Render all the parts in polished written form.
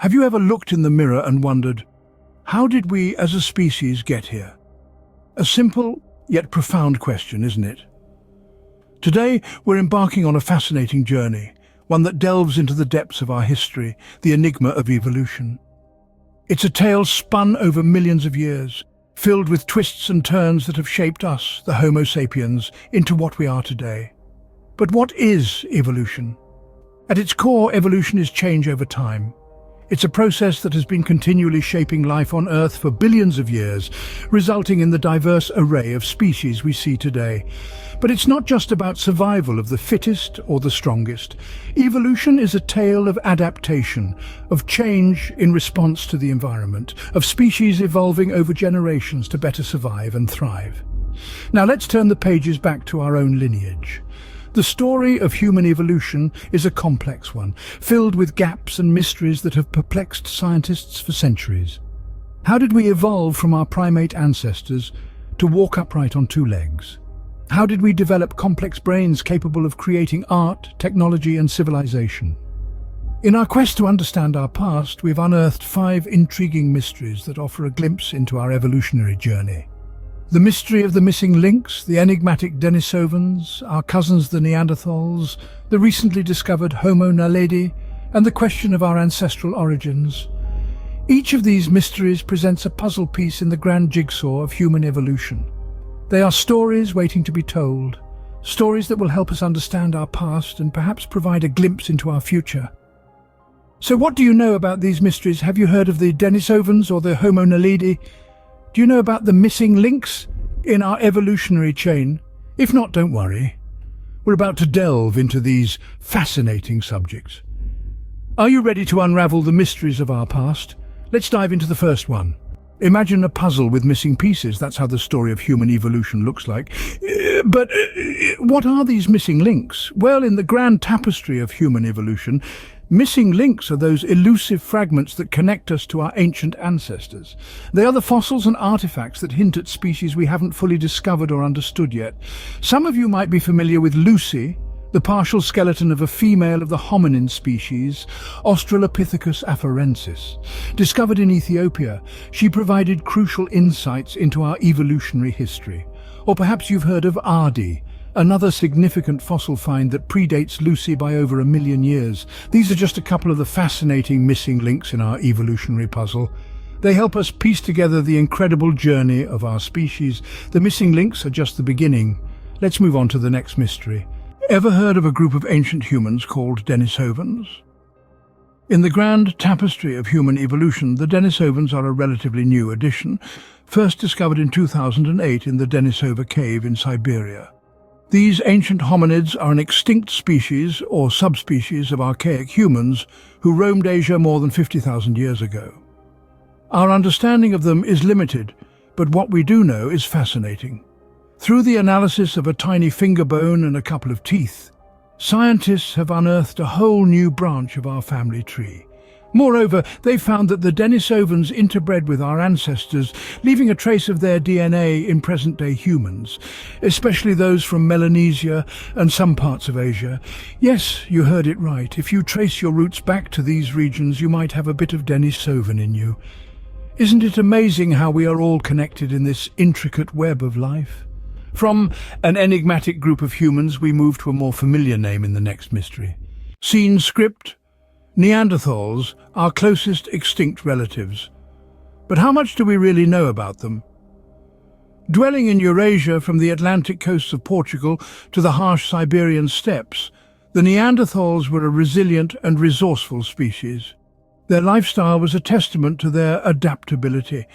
Have you ever looked in the mirror and wondered, how did we as a species get here? A simple yet profound question, isn't it? Today, we're embarking on a fascinating journey, one that delves into the depths of our history, the enigma of evolution. It's a tale spun over millions of years, filled with twists and turns that have shaped us, the Homo sapiens, into what we are today. But what is evolution? At its core, evolution is change over time. It's a process that has been continually shaping life on Earth for billions of years, resulting in the diverse array of species we see today. But it's not just about survival of the fittest or the strongest. Evolution is a tale of adaptation, of change in response to the environment, of species evolving over generations to better survive and thrive. Now let's turn the pages back to our own lineage. The story of human evolution is a complex one, filled with gaps and mysteries that have perplexed scientists for centuries. How did we evolve from our primate ancestors to walk upright on two legs? How did we develop complex brains capable of creating art, technology, and civilization? In our quest to understand our past, we've unearthed 5 intriguing mysteries that offer a glimpse into our evolutionary journey. The mystery of the missing links, the enigmatic Denisovans, our cousins the Neanderthals, the recently discovered Homo naledi, and the question of our ancestral origins. Each of these mysteries presents a puzzle piece in the grand jigsaw of human evolution. They are stories waiting to be told, stories that will help us understand our past and perhaps provide a glimpse into our future. So what do you know about these mysteries? Have you heard of the Denisovans or the Homo naledi? Do you know about the missing links in our evolutionary chain? If not, don't worry. We're about to delve into these fascinating subjects. Are you ready to unravel the mysteries of our past? Let's dive into the first one. Imagine a puzzle with missing pieces. That's how the story of human evolution looks like. But what are these missing links? Well, in the grand tapestry of human evolution, missing links are those elusive fragments that connect us to our ancient ancestors. They are the fossils and artifacts that hint at species we haven't fully discovered or understood yet. Some of you might be familiar with Lucy, the partial skeleton of a female of the hominin species, Australopithecus afarensis. Discovered in Ethiopia, she provided crucial insights into our evolutionary history. Or perhaps you've heard of Ardi, another significant fossil find that predates Lucy by over 1 million years. These are just a couple of the fascinating missing links in our evolutionary puzzle. They help us piece together the incredible journey of our species. The missing links are just the beginning. Let's move on to the next mystery. Ever heard of a group of ancient humans called Denisovans? In the grand tapestry of human evolution, the Denisovans are a relatively new addition, first discovered in 2008 in the Denisova cave in Siberia. These ancient hominids are an extinct species or subspecies of archaic humans who roamed Asia more than 50,000 years ago. Our understanding of them is limited, but what we do know is fascinating. Through the analysis of a tiny finger bone and a couple of teeth, scientists have unearthed a whole new branch of our family tree. Moreover, they found that the Denisovans interbred with our ancestors, leaving a trace of their DNA in present-day humans, especially those from Melanesia and some parts of Asia. Yes, you heard it right. If you trace your roots back to these regions, you might have a bit of Denisovan in you. Isn't it amazing how we are all connected in this intricate web of life? From an enigmatic group of humans, we move to a more familiar name in the next mystery. Scene script: Neanderthals, our closest extinct relatives. But how much do we really know about them? Dwelling in Eurasia from the Atlantic coasts of Portugal to the harsh Siberian steppes, the Neanderthals were a resilient and resourceful species. Their lifestyle was a testament to their adaptability.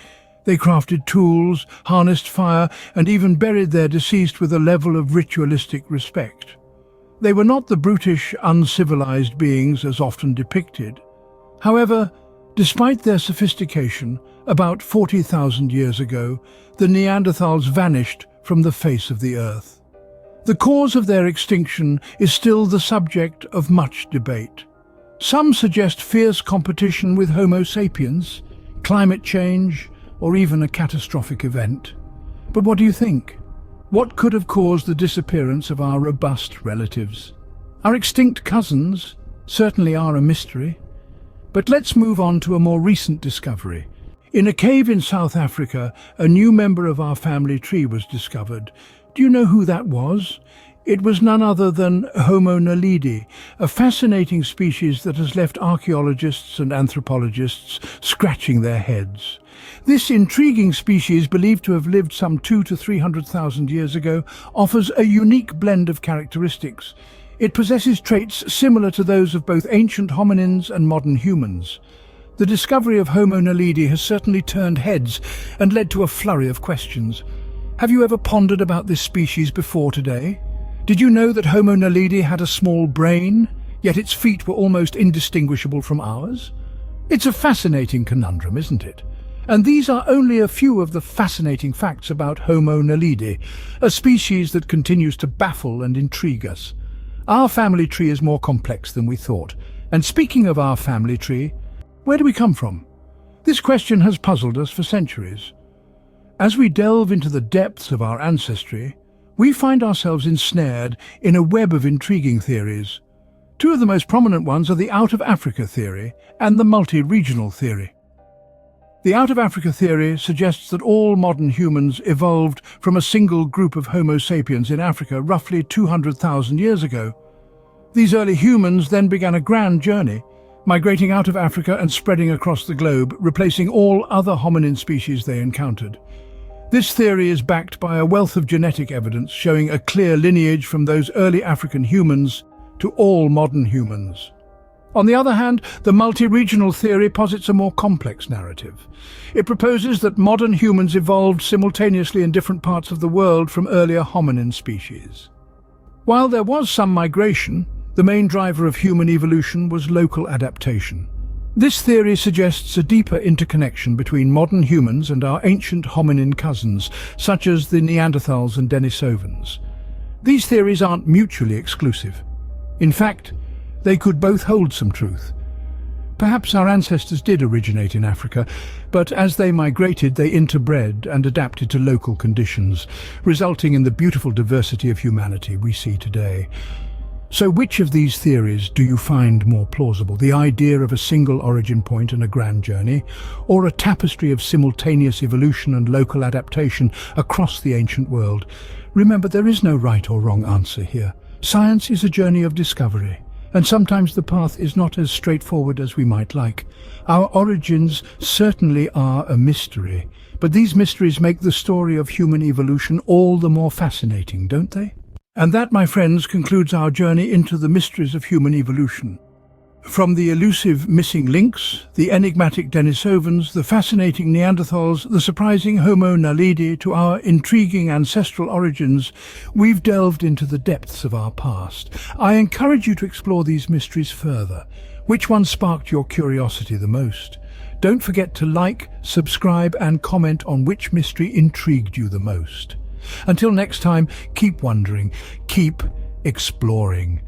They crafted tools, harnessed fire, and even buried their deceased with a level of ritualistic respect. They were not the brutish, uncivilized beings as often depicted. However, despite their sophistication, about 40,000 years ago, the Neanderthals vanished from the face of the earth. The cause of their extinction is still the subject of much debate. Some suggest fierce competition with Homo sapiens, climate change, or even a catastrophic event. But what do you think? What could have caused the disappearance of our robust relatives? Our extinct cousins certainly are a mystery. But let's move on to a more recent discovery. In a cave in South Africa, a new member of our family tree was discovered. Do you know who that was? It was none other than Homo naledi, a fascinating species that has left archaeologists and anthropologists scratching their heads. This intriguing species, believed to have lived some 200,000 to 300,000 years ago, offers a unique blend of characteristics. It possesses traits similar to those of both ancient hominins and modern humans. The discovery of Homo naledi has certainly turned heads and led to a flurry of questions. Have you ever pondered about this species before today? Did you know that Homo naledi had a small brain, yet its feet were almost indistinguishable from ours? It's a fascinating conundrum, isn't it? And these are only a few of the fascinating facts about Homo naledi, a species that continues to baffle and intrigue us. Our family tree is more complex than we thought. And speaking of our family tree, where do we come from? This question has puzzled us for centuries. As we delve into the depths of our ancestry, we find ourselves ensnared in a web of intriguing theories. Two of the most prominent ones are the out-of-Africa theory and the multi-regional theory. The out-of-Africa theory suggests that all modern humans evolved from a single group of Homo sapiens in Africa roughly 200,000 years ago. These early humans then began a grand journey, migrating out of Africa and spreading across the globe, replacing all other hominin species they encountered. This theory is backed by a wealth of genetic evidence showing a clear lineage from those early African humans to all modern humans. On the other hand, the multi-regional theory posits a more complex narrative. It proposes that modern humans evolved simultaneously in different parts of the world from earlier hominin species. While there was some migration, the main driver of human evolution was local adaptation. This theory suggests a deeper interconnection between modern humans and our ancient hominin cousins, such as the Neanderthals and Denisovans. These theories aren't mutually exclusive. In fact, they could both hold some truth. Perhaps our ancestors did originate in Africa, but as they migrated, they interbred and adapted to local conditions, resulting in the beautiful diversity of humanity we see today. So which of these theories do you find more plausible? The idea of a single origin point and a grand journey, or a tapestry of simultaneous evolution and local adaptation across the ancient world? Remember, there is no right or wrong answer here. Science is a journey of discovery, and sometimes the path is not as straightforward as we might like. Our origins certainly are a mystery, but these mysteries make the story of human evolution all the more fascinating, don't they? And that, my friends, concludes our journey into the mysteries of human evolution. From the elusive missing links, the enigmatic Denisovans, the fascinating Neanderthals, the surprising Homo naledi, to our intriguing ancestral origins, we've delved into the depths of our past. I encourage you to explore these mysteries further. Which one sparked your curiosity the most? Don't forget to like, subscribe, and comment on which mystery intrigued you the most. Until next time, keep wondering, keep exploring.